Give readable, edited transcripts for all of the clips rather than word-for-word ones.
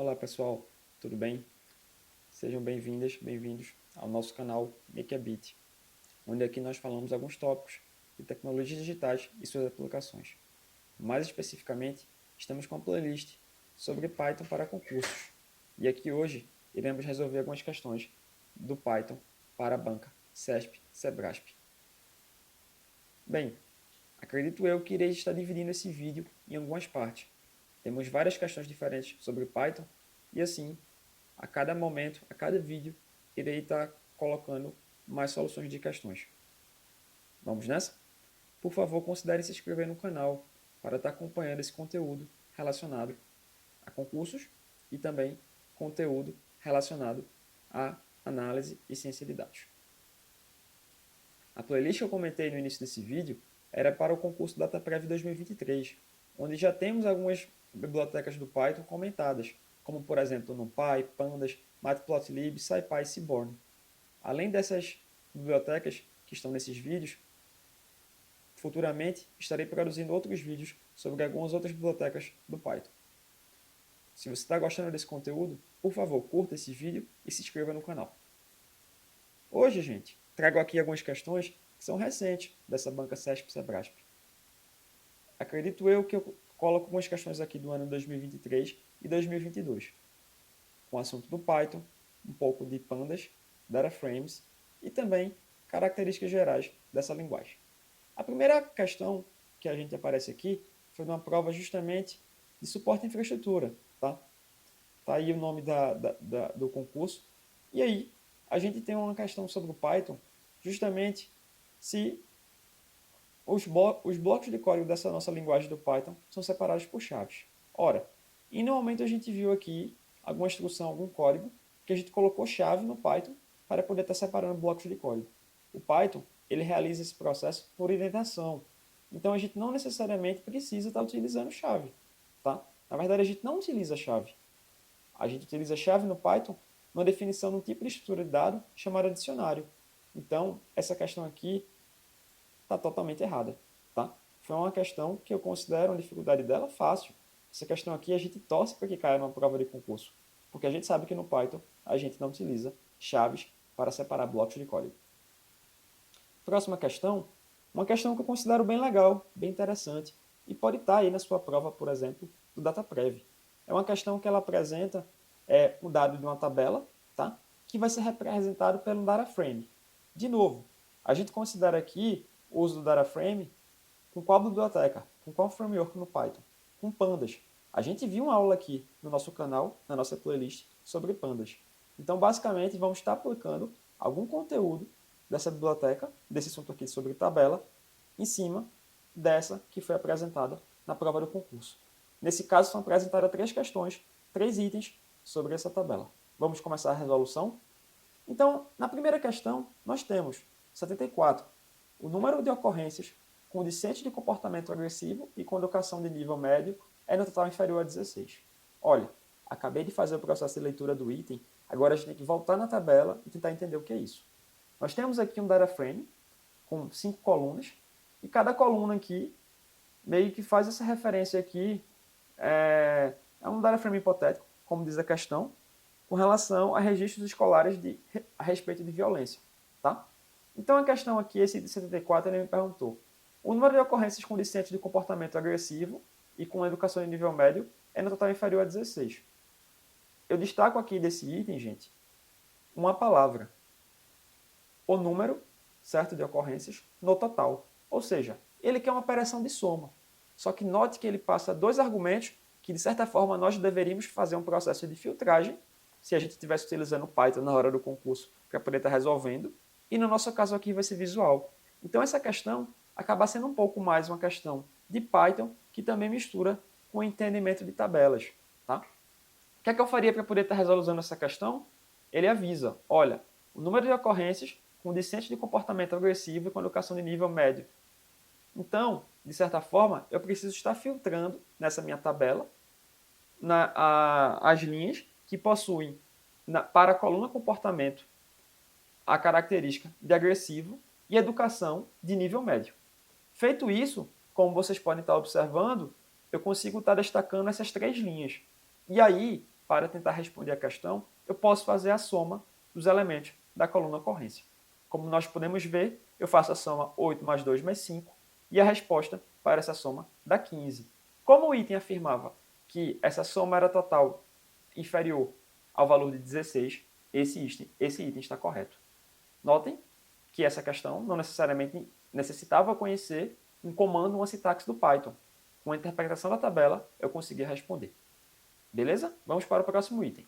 Olá pessoal, tudo bem? Sejam bem-vindas, bem-vindos ao nosso canal Make a Bit, onde aqui nós falamos alguns tópicos de tecnologias digitais e suas aplicações. Mais especificamente, estamos com uma playlist sobre Python para concursos. E aqui hoje iremos resolver algumas questões do Python para a banca CESP, SEBRASP. Bem, acredito eu que irei estar dividindo esse vídeo em algumas partes. Temos várias questões diferentes sobre Python e assim, a cada momento, a cada vídeo, irei estar colocando mais soluções de questões. Vamos nessa? Por favor, considere se inscrever no canal para estar acompanhando esse conteúdo relacionado a concursos e também conteúdo relacionado a análise e ciência de dados. A playlist que eu comentei no início desse vídeo era para o concurso DataPrev 2023, onde já temos algumas bibliotecas do Python comentadas, como por exemplo NumPy, Pandas, Matplotlib, SciPy e Seaborn. Além dessas bibliotecas que estão nesses vídeos, futuramente estarei produzindo outros vídeos sobre algumas outras bibliotecas do Python. Se você está gostando desse conteúdo, por favor, curta esse vídeo e se inscreva no canal. Hoje, gente, trago aqui algumas questões que são recentes dessa banca CESP-SEBRASP. Acredito eu que eu coloco algumas questões aqui do ano 2023 e 2022, com o assunto do Python, um pouco de Pandas, Data Frames e também características gerais dessa linguagem. A primeira questão que a gente aparece aqui foi numa prova justamente de suporte à infraestrutura, tá? Tá aí o nome do concurso. E aí, a gente tem uma questão sobre o Python, justamente se os blocos de código dessa nossa linguagem do Python são separados por chaves. Ora, e no momento a gente viu aqui alguma instrução, algum código, que a gente colocou chave no Python para poder estar separando blocos de código. O Python, ele realiza esse processo por indentação. Então a gente não necessariamente precisa estar utilizando chave, tá? Na verdade, a gente não utiliza chave. A gente utiliza chave no Python numa definição de um tipo de estrutura de dado chamada dicionário. Então, essa questão aqui está totalmente errada, tá? Foi uma questão que eu considero a dificuldade dela fácil. Essa questão aqui a gente torce para que caia numa prova de concurso, porque a gente sabe que no Python a gente não utiliza chaves para separar blocos de código. Próxima questão, uma questão que eu considero bem legal, bem interessante, e pode estar aí na sua prova, por exemplo, do DataPrev. É uma questão que ela apresenta um dado de uma tabela, tá? Que vai ser representado pelo DataFrame. De novo, a gente considera aqui o uso do DataFrame com qual biblioteca, com qual framework no Python? Com Pandas. A gente viu uma aula aqui no nosso canal, na nossa playlist, sobre Pandas. Então, basicamente, vamos estar aplicando algum conteúdo dessa biblioteca, desse assunto aqui sobre tabela, em cima dessa que foi apresentada na prova do concurso. Nesse caso, são apresentadas 3 questões, 3 itens sobre essa tabela. Vamos começar a resolução? Então, na primeira questão, nós temos 74. O número de ocorrências com discente de comportamento agressivo e com educação de nível médio é no total inferior a 16. Olha, acabei de fazer o processo de leitura do item, agora a gente tem que voltar na tabela e tentar entender o que é isso. Nós temos aqui um data frame com 5 colunas, e cada coluna aqui meio que faz essa referência aqui, é um data frame hipotético, como diz a questão, com relação a registros escolares a respeito de violência, tá? Então a questão aqui, esse de 74, ele me perguntou: o número de ocorrências com discente de comportamento agressivo e com educação de nível médio é no total inferior a 16. Eu destaco aqui desse item, gente, uma palavra: o número, certo, de ocorrências no total. Ou seja, ele quer uma operação de soma. Só que note que ele passa 2 argumentos que, de certa forma, nós deveríamos fazer um processo de filtragem se a gente estivesse utilizando Python na hora do concurso para poder estar resolvendo. E no nosso caso aqui vai ser visual. Então essa questão acaba sendo um pouco mais uma questão de Python que também mistura com o entendimento de tabelas. Tá? O que é que eu faria para poder estar resolvendo essa questão? Ele avisa, olha, o número de ocorrências com discente de comportamento agressivo e com educação de nível médio. Então, de certa forma, eu preciso estar filtrando nessa minha tabela as linhas que possuem, para a coluna comportamento, a característica de agressivo e educação de nível médio. Feito isso, como vocês podem estar observando, eu consigo estar destacando essas 3 linhas. E aí, para tentar responder a questão, eu posso fazer a soma dos elementos da coluna ocorrência. Como nós podemos ver, eu faço a soma 8 mais 2 mais 5 e a resposta para essa soma dá 15. Como o item afirmava que essa soma era total inferior ao valor de 16, esse item está correto. Notem que essa questão não necessariamente necessitava conhecer um comando, uma sintaxe do Python. Com a interpretação da tabela, eu conseguia responder. Beleza? Vamos para o próximo item.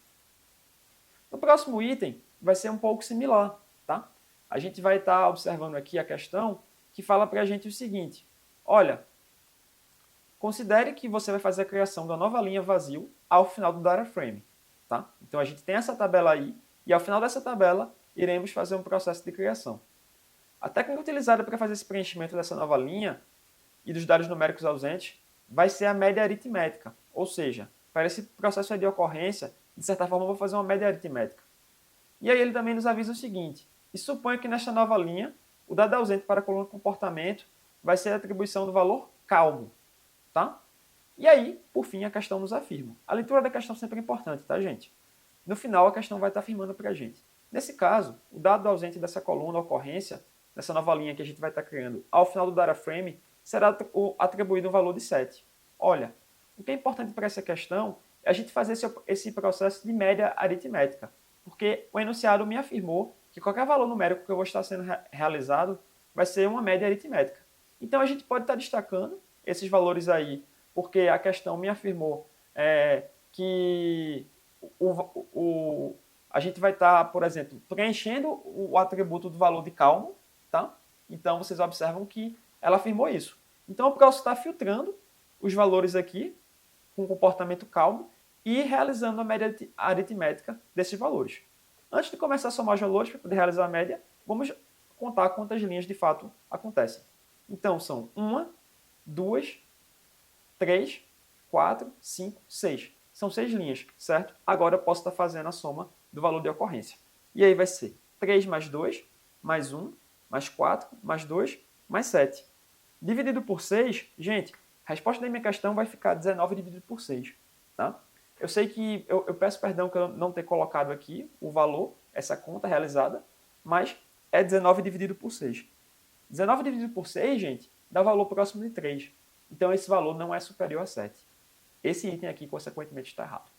No próximo item, vai ser um pouco similar, tá? A gente vai estar observando aqui a questão que fala para a gente o seguinte. Olha, considere que você vai fazer a criação da nova linha vazio ao final do data frame, tá? Então, a gente tem essa tabela aí, e ao final dessa tabela, iremos fazer um processo de criação. A técnica utilizada para fazer esse preenchimento dessa nova linha e dos dados numéricos ausentes vai ser a média aritmética, ou seja, para esse processo de ocorrência, de certa forma, eu vou fazer uma média aritmética. E aí ele também nos avisa o seguinte, e suponha que nesta nova linha, o dado ausente para a coluna comportamento vai ser a atribuição do valor calmo, tá? E aí, por fim, a questão nos afirma. A leitura da questão sempre é importante, tá, gente? No final, a questão vai estar afirmando para a gente. Nesse caso, o dado ausente dessa coluna ocorrência, dessa nova linha que a gente vai estar criando ao final do data frame, será atribuído um valor de 7. Olha, o que é importante para essa questão é a gente fazer esse processo de média aritmética, porque o enunciado me afirmou que qualquer valor numérico que eu vou estar sendo realizado vai ser uma média aritmética. Então a gente pode estar destacando esses valores aí, porque a questão me afirmou que a gente vai estar, por exemplo, preenchendo o atributo do valor de calmo, tá? Então vocês observam que ela afirmou isso. Então eu posso estar filtrando os valores aqui com comportamento calmo e realizando a média aritmética desses valores. Antes de começar a somar os valores para poder realizar a média, vamos contar quantas linhas de fato acontecem. Então são 1, 2, 3, 4, 5, 6. São 6 linhas, certo? Agora eu posso estar fazendo a soma do valor de ocorrência. E aí vai ser 3 mais 2, mais 1, mais 4, mais 2, mais 7. Dividido por 6, gente, a resposta da minha questão vai ficar 19 dividido por 6. Tá? Eu sei que eu peço perdão que eu não ter colocado aqui o valor, essa conta realizada, mas é 19 dividido por 6. 19 dividido por 6, gente, dá valor próximo de 3. Então esse valor não é superior a 7. Esse item aqui, consequentemente, está errado.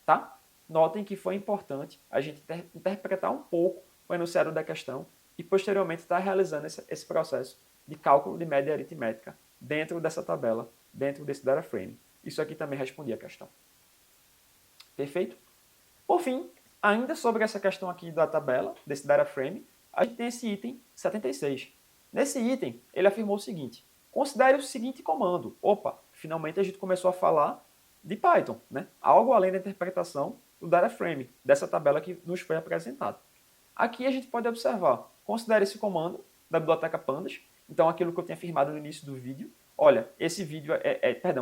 Tá? Notem que foi importante a gente interpretar um pouco o enunciado da questão e posteriormente estar realizando esse processo de cálculo de média aritmética dentro dessa tabela, dentro desse data frame. Isso aqui também respondia a questão. Perfeito? Por fim, ainda sobre essa questão aqui da tabela, desse data frame, a gente tem esse item 76. Nesse item, ele afirmou o seguinte, considere o seguinte comando. Opa, finalmente a gente começou a falar de Python, né? Algo além da interpretação do data frame, dessa tabela que nos foi apresentada. Aqui a gente pode observar, considere esse comando da biblioteca Pandas, então aquilo que eu tinha afirmado no início do vídeo, olha, esse vídeo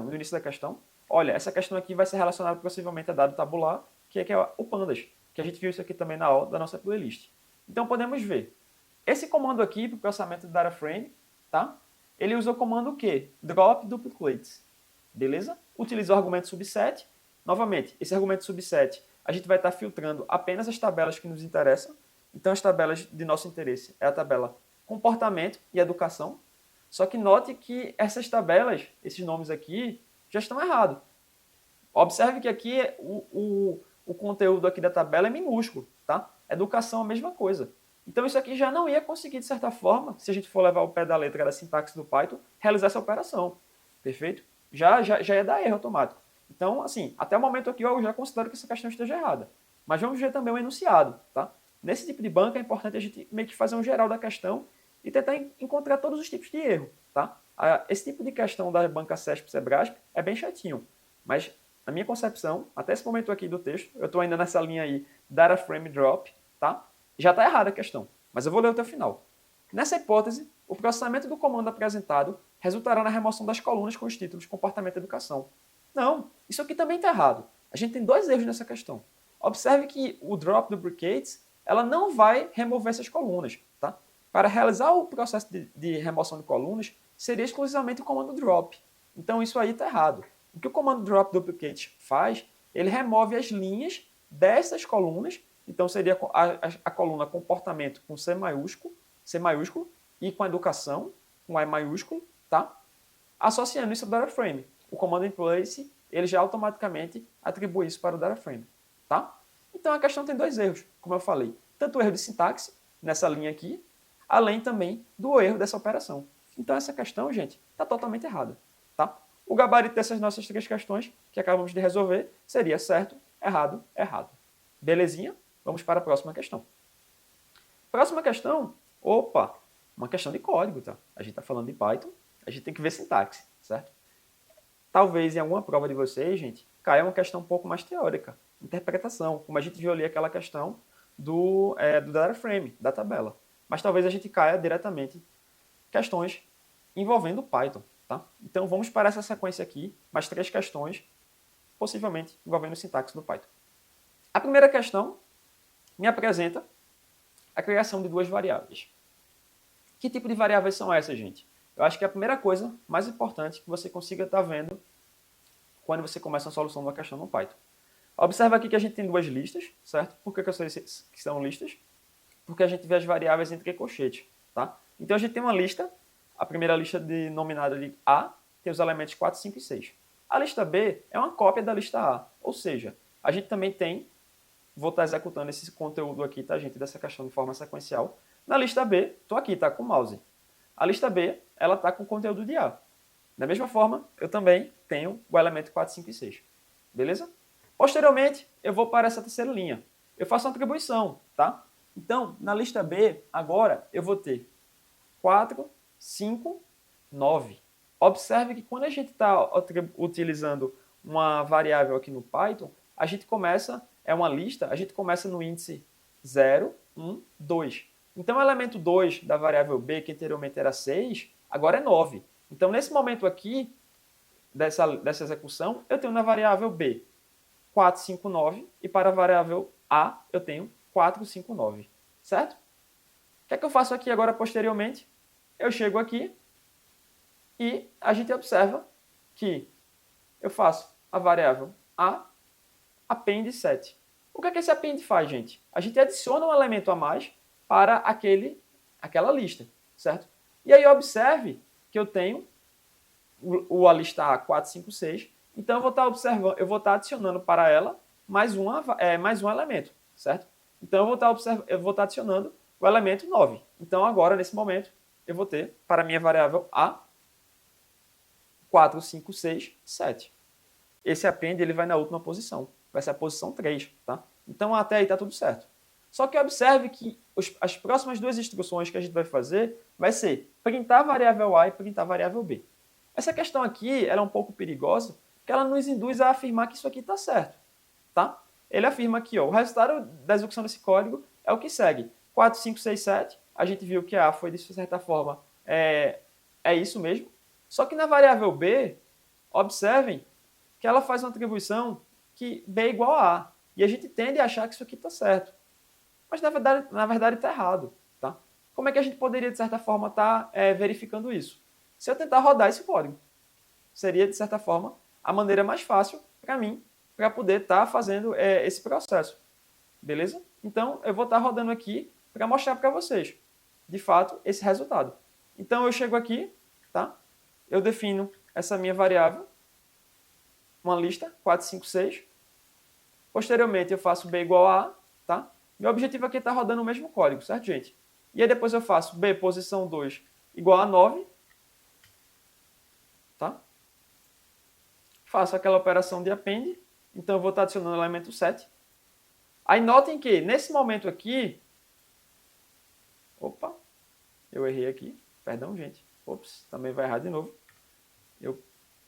no início da questão, olha, essa questão aqui vai ser relacionada possivelmente a dado tabular, que é o Pandas, que a gente viu isso aqui também na aula da nossa playlist. Então podemos ver, esse comando aqui para o processamento do data frame, tá? Ele usa o comando o quê? Drop duplicates, beleza? Utiliza o argumento subset, novamente, esse argumento subset, a gente vai estar filtrando apenas as tabelas que nos interessam, então as tabelas de nosso interesse é a tabela comportamento e educação, só que note que essas tabelas, esses nomes aqui, já estão errados. Observe que aqui o conteúdo aqui da tabela é minúsculo, tá? Educação é a mesma coisa. Então isso aqui já não ia conseguir, de certa forma, se a gente for levar o pé da letra da sintaxe do Python, realizar essa operação. Perfeito? Já ia dar erro automático. Então, assim, até o momento aqui eu já considero que essa questão esteja errada. Mas vamos ver também o enunciado, tá? Nesse tipo de banca é importante a gente meio que fazer um geral da questão e tentar encontrar todos os tipos de erro, tá? Esse tipo de questão da banca CESP e Sebrasp é bem chatinho, mas na minha concepção, até esse momento aqui do texto, eu estou ainda nessa linha aí, data frame drop, tá? Já está errada a questão, mas eu vou ler até o final. Nessa hipótese, o processamento do comando apresentado resultará na remoção das colunas com os títulos comportamento e educação. Não, isso aqui também está errado. A gente tem 2 erros nessa questão. Observe que o drop duplicates, ela não vai remover essas colunas, tá? Para realizar o processo de remoção de colunas, seria exclusivamente o comando drop. Então isso aí está errado. O que o comando drop duplicate faz, ele remove as linhas dessas colunas. Então, seria a coluna comportamento com C maiúsculo, e com educação, com E maiúsculo, tá? Associando isso ao DataFrame. O comando in place, ele já automaticamente atribui isso para o DataFrame, tá? Então, a questão tem dois erros, como eu falei. Tanto o erro de sintaxe, nessa linha aqui, além também do erro dessa operação. Então, essa questão, gente, está totalmente errada, tá? O gabarito dessas nossas três questões que acabamos de resolver seria certo, errado, errado. Belezinha? Vamos para a próxima questão. Próxima questão, uma questão de código, tá? A gente está falando de Python, a gente tem que ver sintaxe, certo? Talvez em alguma prova de vocês, gente, caia uma questão um pouco mais teórica, interpretação, como a gente viu ali aquela questão do DataFrame, da tabela. Mas talvez a gente caia diretamente questões envolvendo Python, tá? Então vamos para essa sequência aqui, mais três questões, possivelmente envolvendo sintaxe do Python. A primeira questão me apresenta a criação de duas variáveis. Que tipo de variáveis são essas, gente? Eu acho que a primeira coisa mais importante que você consiga estar vendo quando você começa a solução de uma questão no Python. Observa aqui que a gente tem duas listas, certo? Por que eu sei que são listas? Porque a gente vê as variáveis entre colchetes, tá? Então a gente tem uma lista, a primeira lista denominada de A, tem os elementos 4, 5 e 6. A lista B é uma cópia da lista A, ou seja, a gente também tem, vou estar executando esse conteúdo aqui, tá, gente, dessa questão de forma sequencial. Na lista B, estou aqui, tá, com o mouse. A lista B, ela está com o conteúdo de A. Da mesma forma, eu também tenho o elemento 4, 5 e 6. Beleza? Posteriormente, eu vou para essa terceira linha. Eu faço uma atribuição, tá? Então, na lista B, agora, eu vou ter 4, 5, 9. Observe que quando a gente está utilizando uma variável aqui no Python, a gente começa, é uma lista, a gente começa no índice 0, 1, 2. Então, o elemento 2 da variável B, que anteriormente era 6, agora é 9. Então, nesse momento aqui, dessa execução, eu tenho na variável B 4, 5, 9, e para a variável A eu tenho 4, 5, 9. Certo? O que é que eu faço aqui agora posteriormente? Eu chego aqui e a gente observa que eu faço a variável A append 7. O que é que esse append faz, gente? A gente adiciona um elemento a mais para aquela lista, certo? E aí observe que eu tenho a lista A 4, 5, 6, então eu vou estar adicionando para ela mais um elemento, certo? Então eu vou estar adicionando o elemento 9. Então agora, nesse momento, eu vou ter para a minha variável A 4, 5, 6, 7. Esse append ele vai na última posição, vai ser a posição 3, tá? Então até aí está tudo certo. Só que observe que as próximas duas instruções que a gente vai fazer vai ser printar a variável A e printar a variável B. Essa questão aqui ela é um pouco perigosa, porque ela nos induz a afirmar que isso aqui está certo, tá? Ele afirma que o resultado da execução desse código é o que segue. 4, 5, 6, 7. A gente viu que A foi, de certa forma, é isso mesmo. Só que na variável B, observem que ela faz uma atribuição que B é igual a A. E a gente tende a achar que isso aqui está certo. Mas, na verdade está errado. Tá? Como é que a gente poderia, de certa forma, estar verificando isso? Se eu tentar rodar esse código. Seria, de certa forma, a maneira mais fácil para mim, para poder estar fazendo esse processo. Beleza? Então, eu vou estar rodando aqui para mostrar para vocês, de fato, esse resultado. Então, eu chego aqui, tá? Eu defino essa minha variável, uma lista, 4, 5, 6. Posteriormente, eu faço B igual a A, tá? Meu objetivo aqui é estar rodando o mesmo código, certo, gente? E aí depois eu faço B posição 2 igual a 9, tá? Faço aquela operação de append, então eu vou estar adicionando o elemento 7. Aí notem que, nesse momento aqui, opa, eu errei aqui, perdão, gente. Ops, também vai errar de novo.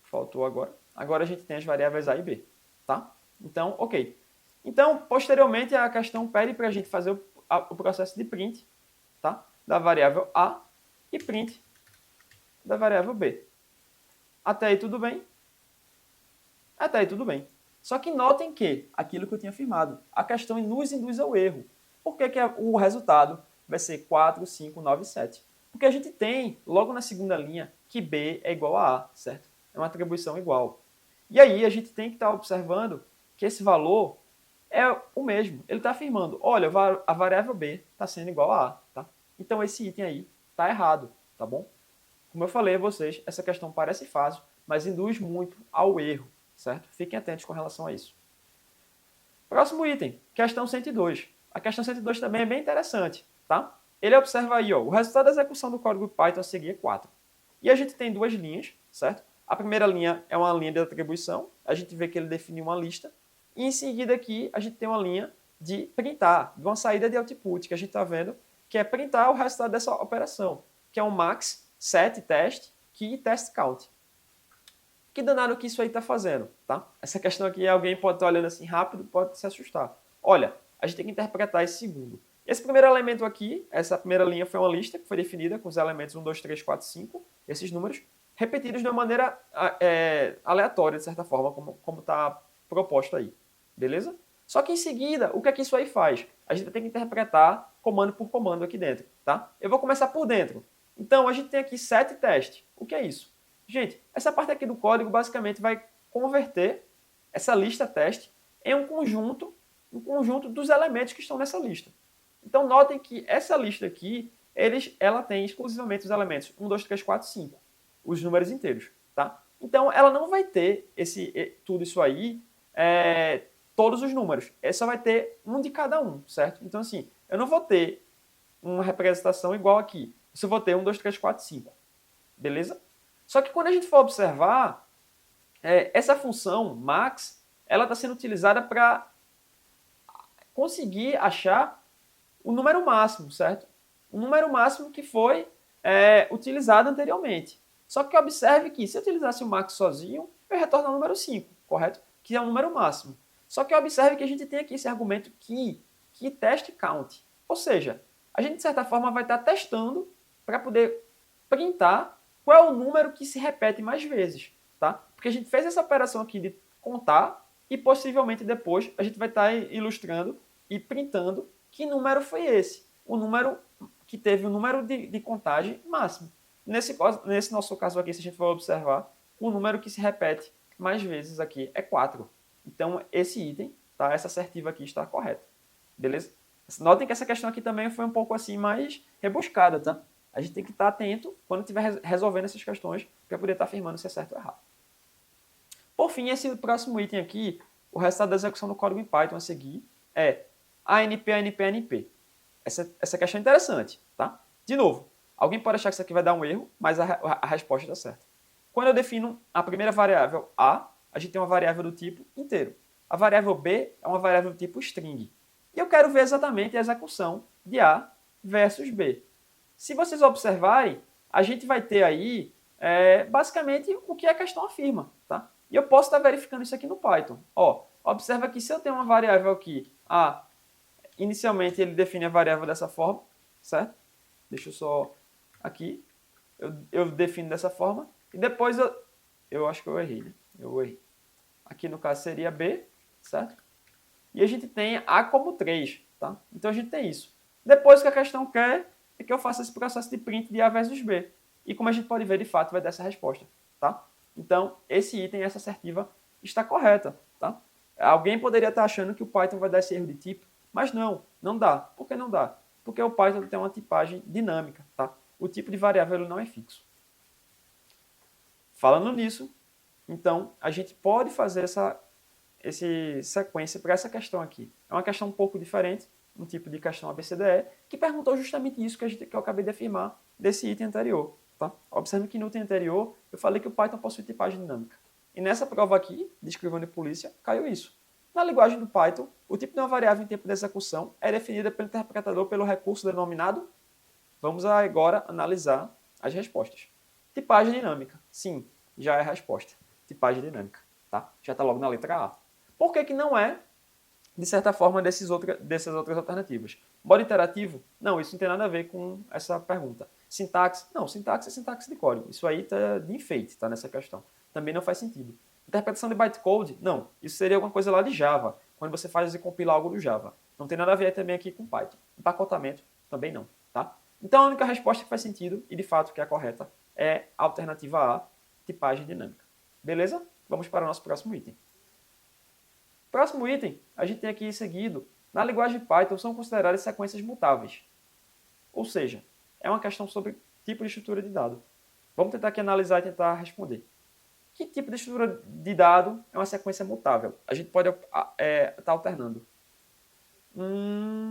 Faltou agora. Agora a gente tem as variáveis A e B, tá? Então, ok. Então, posteriormente, a questão pede para a gente fazer o processo de print, tá? Da variável A e print da variável B. Até aí tudo bem? Até aí tudo bem. Só que notem que, aquilo que eu tinha afirmado, a questão nos induz ao erro. Por que o resultado vai ser 4, 5, 9, 7? Porque a gente tem, logo na segunda linha, que B é igual a A, certo? É uma atribuição igual. E aí a gente tem que estar observando que esse valor é o mesmo. Ele está afirmando, olha, a variável B está sendo igual a A. Tá? Então, esse item aí está errado, tá bom? Como eu falei a vocês, essa questão parece fácil, mas induz muito ao erro, certo? Fiquem atentos com relação a isso. Próximo item, questão 102. A questão 102 também é bem interessante, tá? Ele observa aí, ó, o resultado da execução do código Python a seguir é 4. E a gente tem duas linhas, certo? A primeira linha é uma linha de atribuição, a gente vê que ele definiu uma lista, e em seguida aqui a gente tem uma linha de printar, de uma saída de output, que a gente está vendo, que é printar o resultado dessa operação, que é um max, set, test, key e test count. Que danado que isso aí está fazendo, tá? Essa questão aqui, alguém pode estar olhando assim rápido, pode se assustar. Olha, a gente tem que interpretar esse segundo. Esse primeiro elemento aqui, essa primeira linha foi uma lista que foi definida com os elementos 1, 2, 3, 4, 5, esses números, repetidos de uma maneira aleatória, de certa forma, como está proposto aí. Beleza? Só que em seguida, o que é que isso aí faz? A gente tem que interpretar comando por comando aqui dentro, tá? Eu vou começar por dentro. Então, a gente tem aqui set test. O que é isso? Gente, essa parte aqui do código basicamente vai converter essa lista teste em um conjunto dos elementos que estão nessa lista. Então, notem que essa lista aqui, ela tem exclusivamente os elementos 1, 2, 3, 4, 5, os números inteiros, tá? Então, ela não vai ter tudo isso aí, todos os números. Ela só vai ter um de cada um, certo? Então, assim, eu não vou ter uma representação igual aqui. Eu só vou ter 1, 2, 3, 4, 5. Beleza? Só que quando a gente for observar, essa função max, ela está sendo utilizada para conseguir achar o número máximo, certo? O número máximo que foi utilizado anteriormente. Só que observe que se eu utilizasse o max sozinho, eu ia retornar o número 5, correto? Que é o número máximo. Só que observe que a gente tem aqui esse argumento key test count. Ou seja, a gente de certa forma vai estar testando para poder printar qual é o número que se repete mais vezes, tá? Porque a gente fez essa operação aqui de contar e possivelmente depois a gente vai estar ilustrando e printando que número foi esse. O número que teve o número de contagem máximo. Nesse nosso caso aqui, se a gente for observar, o número que se repete mais vezes aqui é 4. Então, esse item, tá? Essa assertiva aqui está correta. Beleza? Notem que essa questão aqui também foi um pouco assim mais rebuscada, tá? A gente tem que estar atento quando estiver resolvendo essas questões para poder estar afirmando se é certo ou errado. Por fim, esse próximo item aqui, o resultado da execução do código em Python a seguir é ANP, ANP, ANP. Essa questão é interessante, tá? De novo, alguém pode achar que isso aqui vai dar um erro, mas a resposta está certa. Quando eu defino a primeira variável A, a gente tem uma variável do tipo inteiro. A variável B é uma variável do tipo string. E eu quero ver exatamente a execução de A versus B. Se vocês observarem, a gente vai ter aí basicamente o que a questão afirma, tá? E eu posso estar verificando isso aqui no Python. Ó, observa que se eu tenho uma variável aqui, A, inicialmente ele define a variável dessa forma, certo? Deixa eu só aqui, eu defino dessa forma, e depois eu acho que eu errei, né? Eu errei. Aqui no caso seria B, certo? E a gente tem A como 3, tá? Então a gente tem isso. Depois o que a questão quer é que eu faça esse processo de print de A versus B. E como a gente pode ver, de fato, vai dar essa resposta, tá? Então, esse item, essa assertiva, está correta, tá? Alguém poderia estar achando que o Python vai dar esse erro de tipo, mas não dá. Por que não dá? Porque o Python tem uma tipagem dinâmica, tá? O tipo de variável ele não é fixo. Falando nisso, então, a gente pode fazer essa sequência para essa questão aqui. É uma questão um pouco diferente, um tipo de questão ABCDE, que perguntou justamente isso que eu acabei de afirmar desse item anterior. Tá? Observe que no item anterior eu falei que o Python possui tipagem dinâmica. E nessa prova aqui, de escrivão de polícia, caiu isso. Na linguagem do Python, o tipo de uma variável em tempo de execução é definida pelo interpretador pelo recurso denominado. Vamos agora analisar as respostas. Tipagem dinâmica. Sim, já é a resposta. Tipagem dinâmica. Tá? Já está logo na letra A. Por que não é, de certa forma, dessas outras alternativas? Modo interativo? Não, isso não tem nada a ver com essa pergunta. Sintaxe? Não, sintaxe é sintaxe de código. Isso aí está de enfeite, tá, nessa questão. Também não faz sentido. Interpretação de bytecode? Não, isso seria alguma coisa lá de Java, quando você faz e compila algo do Java. Não tem nada a ver também aqui com Python. Empacotamento? Também não, tá? Então, a única resposta que faz sentido, e de fato que é a correta, é a alternativa A, tipagem dinâmica. Beleza? Vamos para o nosso próximo item. Próximo item, a gente tem aqui seguido, na linguagem Python são consideradas sequências mutáveis. Ou seja, é uma questão sobre tipo de estrutura de dado. Vamos tentar aqui analisar e tentar responder. Que tipo de estrutura de dado é uma sequência mutável? A gente pode estar alternando.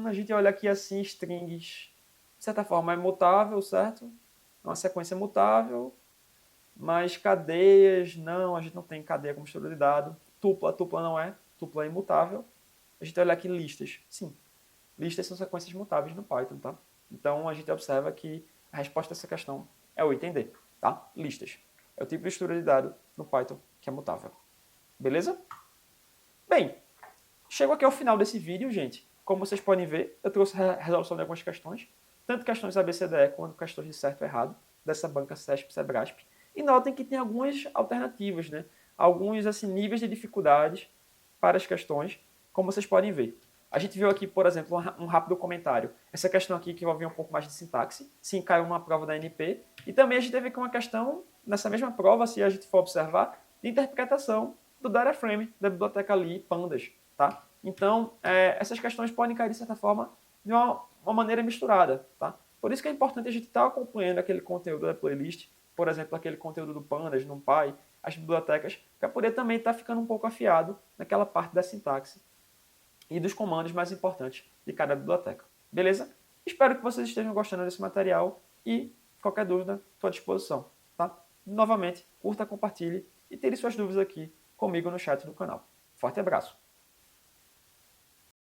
A gente olha aqui assim, strings, de certa forma é mutável, certo? É uma sequência mutável, mas cadeias, não, a gente não tem cadeia como estrutura de dado. Tupla não é, tupla é imutável. A gente olha aqui listas, sim. Listas são sequências mutáveis no Python, tá? Então a gente observa que a resposta a essa questão é o item D, tá? Listas. É o tipo de estrutura de dado no Python que é mutável. Beleza? Bem, chego aqui ao final desse vídeo, gente. Como vocês podem ver, eu trouxe a resolução de algumas questões, tanto questões ABCDE quanto questões de certo e errado, dessa banca CESP-SEBRASP. E notem que tem algumas alternativas, né? Alguns assim, níveis de dificuldades para as questões, como vocês podem ver. A gente viu aqui, por exemplo, um rápido comentário. Essa questão aqui que envolvia um pouco mais de sintaxe, sim, caiu numa prova da NP. E também a gente teve aqui uma questão, nessa mesma prova, se a gente for observar, de interpretação do data frame da biblioteca ali, Pandas, tá? Então, essas questões podem cair, de certa forma, de uma maneira misturada, tá? Por isso que é importante a gente estar acompanhando aquele conteúdo da playlist, por exemplo, aquele conteúdo do Pandas, NumPy, as bibliotecas, para poder também estar ficando um pouco afiado naquela parte da sintaxe e dos comandos mais importantes de cada biblioteca. Beleza? Espero que vocês estejam gostando desse material e, qualquer dúvida, estou à disposição. Tá? Novamente, curta, compartilhe e tire suas dúvidas aqui comigo no chat do canal. Forte abraço!